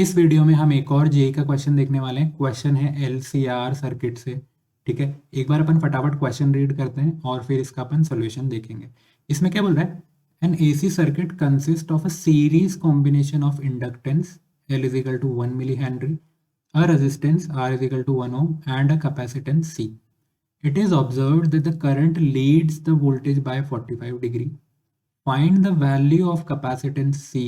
इस वीडियो में हम एक और जेई का क्वेश्चन देखने वाले हैं। क्वेश्चन है एलसीआर सर्किट से। ठीक है, एक बार अपन फटाफट क्वेश्चन रीड करते हैं और फिर इसका अपन सोल्यूशन देखेंगे। इसमें क्या बोल रहा है? An AC circuit consist of a series combination of inductance L is equal to 1 milli henry, a resistance R is equal to 1 ohm and a capacitance C. It is observed that the current leads the voltage by 45 degree. Find the value of capacitance C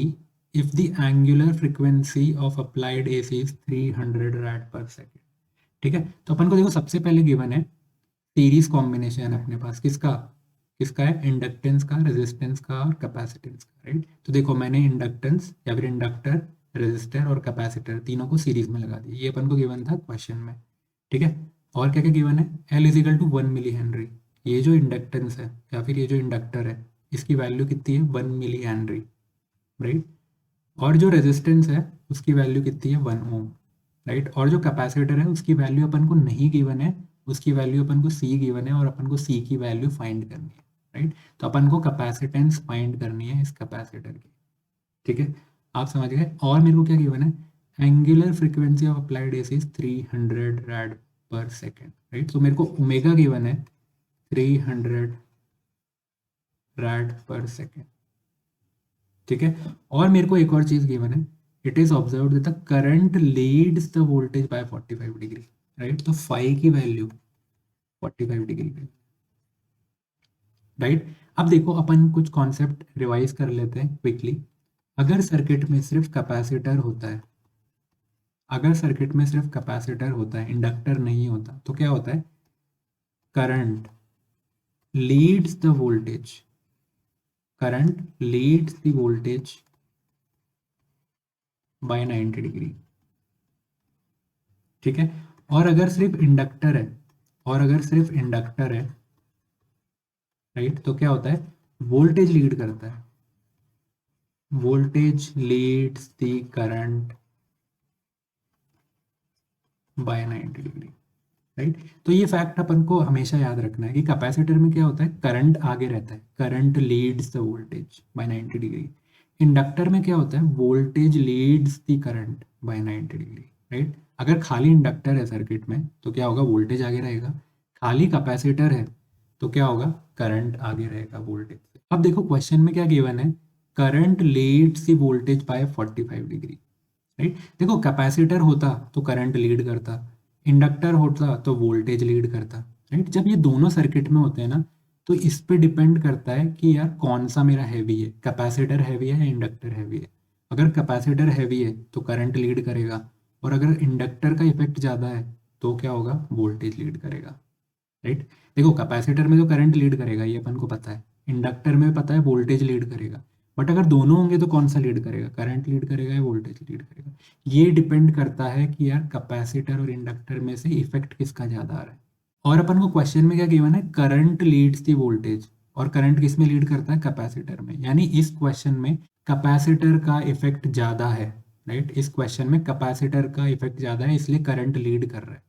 if the angular frequency of applied AC is 300 rad per second. ठीक है, तो अपन को देखो सबसे पहले given है series combination है अपने पास किसका किसका है, इंडक्टेंस का, रेजिस्टेंस का और कैपेसिटेंस का। राइट, तो देखो मैंने इंडक्टेंस या फिर इंडक्टर, रेजिस्टर और कैपेसिटर तीनों को सीरीज में लगा दिया। ये अपन को गिवन था क्वेश्चन में। ठीक है, और क्या क्या गिवन है? L is equal to 1 milli henry. ये जो इंडक्टेंस है या फिर ये जो इंडक्टर है इसकी वैल्यू कितनी है? 1 मिली हेनरी। राइट, और जो रेजिस्टेंस है उसकी वैल्यू कितनी है? 1 ओम। राइट, और जो कैपेसिटर है उसकी वैल्यू अपन को नहीं गिवन है, उसकी वैल्यू अपन को सी गिवन है और अपन को सी की वैल्यू फाइंड करनी है। राइट, तो अपन को कैपेसिटेंस फाइंड करनी है इस कैपेसिटर की। ठीक है, आप समझ गए। और मेरे को क्या गिवन है? Angular frequency of applied AC is 300 red पर सेकेंड। राइट, तो मेरे को ओमेगा गिवन है 300 रैड पर सेकेंड। ठीक है, और मेरे को एक और चीज गिवन है, it is observed that the current leads the voltage bye 45 degree. Right, तो फाई की वैल्यू 45 डिग्री पे। राइट, अब देखो अपन कुछ कॉन्सेप्ट रिवाइज कर लेते हैं क्विकली। अगर सर्किट में सिर्फ कैपेसिटर होता है, अगर सर्किट में सिर्फ कैपेसिटर होता है, इंडक्टर नहीं होता, तो क्या होता है? Current leads the voltage, current leads the voltage bye 90 degree. ठीक है, और अगर सिर्फ इंडक्टर है, और अगर सिर्फ इंडक्टर है, राइट, तो क्या होता है? वोल्टेज लीड करता है, voltage leads the current by 90 degree. Right, तो ये फैक्ट अपन को हमेशा याद रखना है कि कैपेसिटर में क्या होता है? करंट आगे रहता है, current leads the voltage bye 90 degree. Inductor में क्या होता है? Voltage leads the current by 90 degree. Right, अगर खाली इंडक्टर है सर्किट में तो क्या होगा? वोल्टेज आगे रहेगा। खाली कैपेसिटर है तो क्या होगा? करंट आगे रहेगा वोल्टेज से। अब देखो क्वेश्चन में क्या गिवन है? Current leads the voltage bye 45 degree. Right, देखो कैपेसिटर होता तो करंट लीड करता, इंडक्टर होता तो वोल्टेज लीड करता। राइट, जब ये दोनों सर्किट में होते हैं ना, तो इस पे डिपेंड करता है कि यार कौन सा मेरा हैवी है, कैपेसिटर हैवी है या इंडक्टर हैवी है। अगर कैपेसिटर हैवी है तो करंट लीड करेगा, और अगर इंडक्टर का इफेक्ट ज़्यादा है तो क्या होगा? वोल्टेज लीड करेगा। राइट, देखो कैपेसिटर में तो करंट लीड करेगा ये अपन को पता है, इंडक्टर में पता है वोल्टेज लीड करेगा। बट अगर दोनों होंगे तो कौन सा लीड करेगा? करंट लीड करेगा या वोल्टेज लीड करेगा? ये डिपेंड करता है कि यार कैपेसिटर और इंडक्टर में से इफेक्ट किसका ज़्यादा आ रहा है। और अपन को क्वेश्चन में क्या गिवन है? करंट लीड्स दी वोल्टेज, और करंट किस में लीड करता है? कैपेसिटर में। यानी इस क्वेश्चन में कैपेसिटर का इफेक्ट ज़्यादा है। राइट, इस क्वेश्चन में कैपेसिटर का इफेक्ट ज़्यादा है इसलिए करंट लीड कर रहा है।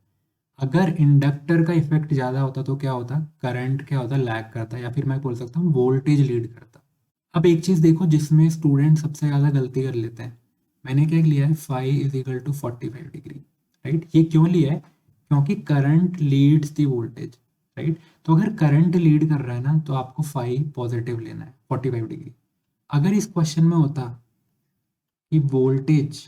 अगर इंडक्टर का इफेक्ट ज़्यादा होता तो क्या होता? करंट क्या होता? लैग करता, या फिर मैं बोल सकता हूँ वोल्टेज लीड करता। अब एक चीज़ देखो जिसमें स्टूडेंट सबसे ज़्यादा गलती कर लेते हैं। मैंने क्या लिया है? Phi is equal to 45 degree. Right, ये क्यों लिया है? क्योंकि current leads the voltage. Right, तो अगर करंट लीड कर रहा है ना तो आपको फाई पॉजिटिव लेना है 45 डिग्री। अगर इस क्वेश्चन में होता कि वोल्टेज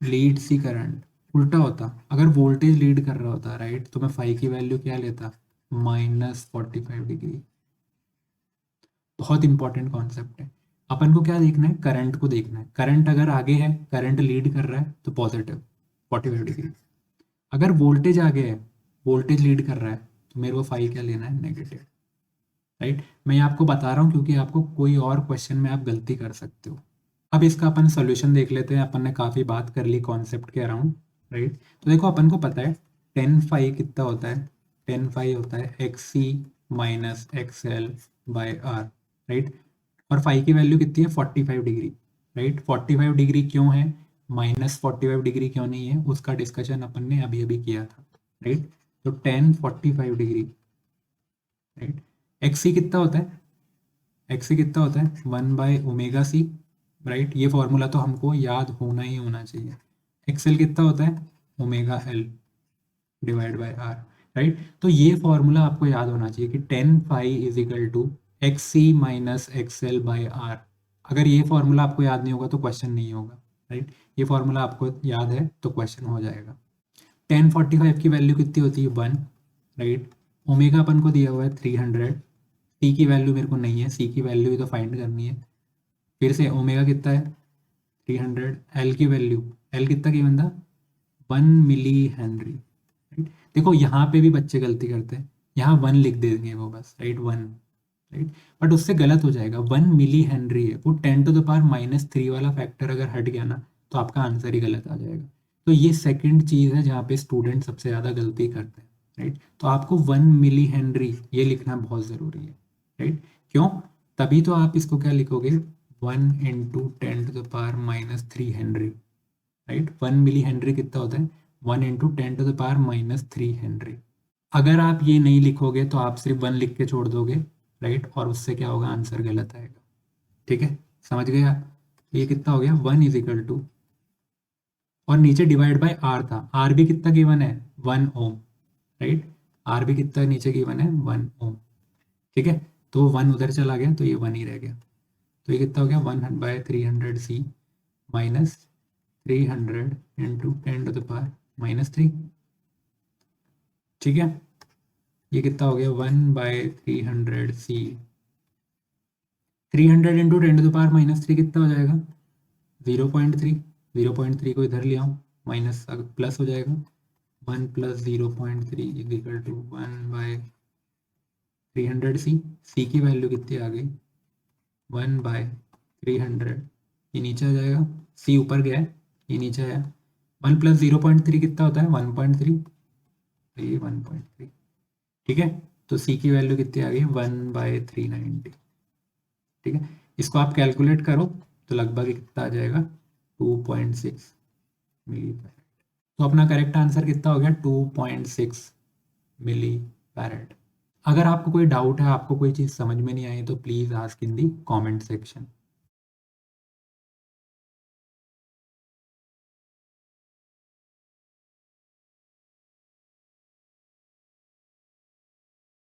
लीड सी करंट, उल्टा होता, अगर वोल्टेज लीड कर रहा होता, राइट, तो मैं फाई की वैल्यू क्या लेता? -45 डिग्री। बहुत इंपॉर्टेंट कॉन्सेप्ट है। अपन को क्या देखना है? करंट को देखना है। करंट अगर आगे है, करंट लीड कर रहा है तो पॉजिटिव 45 डिग्री। अगर वोल्टेज आगे है, वोल्टेज लीड कर रहा है, तो मेरे को फाई क्या लेना है? नेगेटिव। राइट, मैं ये आपको बता रहा हूँ क्योंकि आपको कोई और क्वेश्चन में आप गलती कर सकते हो। अब इसका अपन सोल्यूशन देख लेते हैं। अपन ने काफ़ी बात कर ली कॉन्सेप्ट के अराउंड। राइट, तो देखो अपन को पता है 10 फाई कितना होता है? 10 फाई होता है XC minus XL by R। Right, और फाई की वैल्यू कितनी है? 45 डिग्री। राइट, 45 डिग्री क्यों है, -45 डिग्री क्यों नहीं है, उसका डिस्कशन अपन ने अभी अभी किया था। राइट, तो 10 45 डिग्री। राइट, XC कितना होता है? XC कितना होता है? 1/ωc right. ये फॉर्मूला तो हमको याद होना ही होना चाहिए। एक्सएल कितना होता है, omega L divide by R, right. तो ये फॉर्मूला आपको याद होना चाहिए कि tan phi is equal to X C minus X L by R. अगर ये फॉर्मूला आपको याद नहीं होगा तो क्वेश्चन नहीं होगा, राइट। ये फॉर्मूला आपको याद है तो क्वेश्चन हो जाएगा। 1045 की वैल्यू कितनी होती है, 1, राइट। ओमेगा अपन को दिया हुआ है 300, सी की वैल्यू मेरे को नहीं है, सी की वैल्यू ही तो फाइंड करनी है। फिर से ओमेगा कितना है 300, एल की वैल्यू, एल कितना गिवन था 1 मिली हेनरी, राइट। देखो यहाँ पे भी बच्चे गलती करते हैं, यहाँ 1 लिख देंगे वो बस, राइट, 1, राइट। बट उससे गलत हो जाएगा, 1 मिली हेनरी है, वो 10⁻³ वाला फैक्टर अगर हट गया ना तो आपका आंसर ही गलत आ जाएगा। तो ये सेकंड चीज़ है जहाँ पे स्टूडेंट सबसे ज़्यादा गलती करते हैं, राइट। तो आपको 1 मिली हेनरी ये लिखना बहुत ज़रूरी है, राइट। क्यों, तभी तो आप इसको क्या लिखोगे 1 into 10⁻³ henry, right. 1 milli henry कितना होता है 1 इंटू 10⁻³ हेनरी। अगर आप ये नहीं लिखोगे तो आप सिर्फ 1 लिख के छोड़ दोगे, राइट, और उससे क्या होगा, आंसर गलत आएगा। ठीक है, समझ गए आप। ये कितना हो गया 1 इज इक्वल टू, और नीचे डिवाइड बाय आर था, आर भी कितना गिवन है 1 ओम, राइट। आर भी कितना नीचे गिवन है 1 ओम, ठीक है। तो 1 उधर चला गया तो ये 1 ही रह गया। तो ये कितना हो गया 1/300 c माइनस 300 इंटू 10⁻³ ठीक है। ये कितना हो गया 1/300 c, 300 इंटू 10⁻³ कितना हो जाएगा 0.3, 0.3 को इधर ले आऊँ, माइनस प्लस हो जाएगा 1 + 0.3 इज इक्वल टू 1/300 c की वैल्यू कितनी आ गई 1/300, ये नीचे आ जाएगा, c ऊपर गया है ये नीचे आया, 1 + 0.3 कितना होता है 1.3, ये 1.3, ठीक है। तो c की वैल्यू कितनी आ गई 1/390, ठीक है। इसको आप कैलकुलेट करो तो लगभग कितना आ जाएगा 2.6 मिली फैरेड। तो अपना करेक्ट आंसर कितना हो गया 2.6 मिली फैरेड। अगर आपको कोई डाउट है, आपको कोई चीज़ समझ में नहीं आई तो please ask in the comment section.